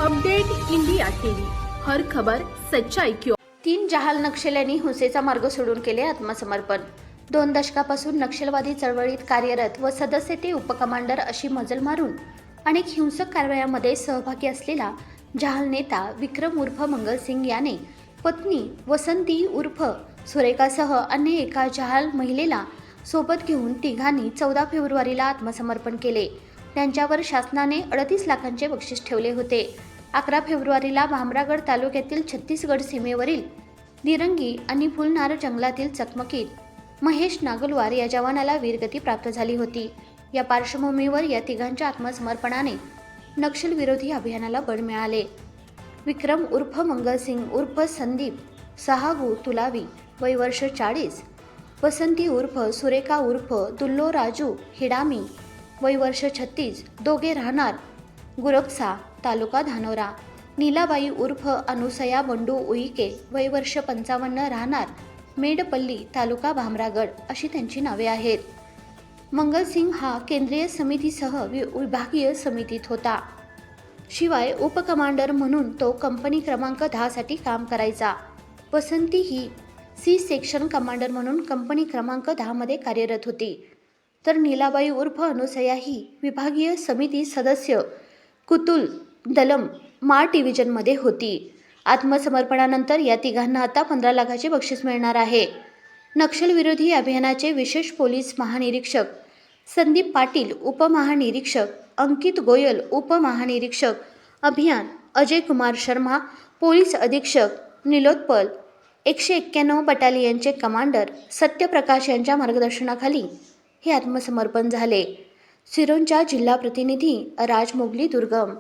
Update India TV, हर खबर सच्चाई की ओर। 3 जहाल नक्षल्यांनी हुसेचा मार्ग सोडून केले आत्मसमर्पण। 2 दशकापासून नक्षलवादी चळवळीत कार्यरत व सदस्य ते उपकमांडर अशी मजल मारून अनेक हिंसक कारवायांमध्ये सहभागी असलेला जहाल नेता विक्रम उर्फ मंगलसिंग याने पत्नी वसंती उर्फ सुरेखासह अन्य एका जहाल महिलेला सोबत घेऊन तिघांनी 14 फेब्रुवारीला आत्मसमर्पण केले। त्यांच्यावर शासनाने 38 लाखांचे बक्षीस ठेवले होते। 11 फेब्रुवारीला भामरागड तालुक्यातील छत्तीसगड सीमेवरील निरंगी आणि फुलनार जंगलातील चकमकीत महेश नागलवार या जवानाला वीरगती प्राप्त झाली होती। या पार्श्वभूमीवर या तिघांच्या आत्मसमर्पणाने नक्षल विरोधी अभियानाला बळ मिळाले। विक्रम उर्फ मंगलसिंग उर्फ संदीप सहागू तुलावी वय वर्ष 40, वसंती उर्फ सुरेखा उर्फ दुल्लो राजू हिडामी वय वर्ष 36, दोघे राहणार गुरबसा तालुका धानोरा। नीलाबाई उर्फ अनुसया बंडू उईके वय वर्ष 55, राहणार मेडपल्ली तालुका भामरागड अशी त्यांची नावे आहेत। मंगलसिंग हा केंद्रीय समितीसह विभागीय समितीत होता। शिवाय उपकमांडर म्हणून तो कंपनी क्रमांक 10 साठी काम करायचा। वसंती ही सी सेक्शन कमांडर म्हणून कंपनी क्रमांक 10 मध्ये कार्यरत होती, तर नीलाबाई उर्फ अनुसया ही विभागीय समिती सदस्य कुतुल दलम मा डिव्हिजनमध्ये होती। आत्मसमर्पणानंतर या तिघांना आता 15 लाखाचे बक्षीस मिळणार आहे। नक्षल विरोधी अभियानाचे विशेष पोलीस महानिरीक्षक संदीप पाटील, उपमहानिरीक्षक अंकित गोयल, उपमहानिरीक्षक अभियान अजय कुमार शर्मा, पोलीस अधीक्षक निलोत्पल 191 बटालियनचे कमांडर सत्यप्रकाश यांच्या मार्गदर्शनाखाली हे आत्मसमर्पण झाले। सिरोंचा जिल्हा प्रतिनिधी राज मोगली दुर्गम।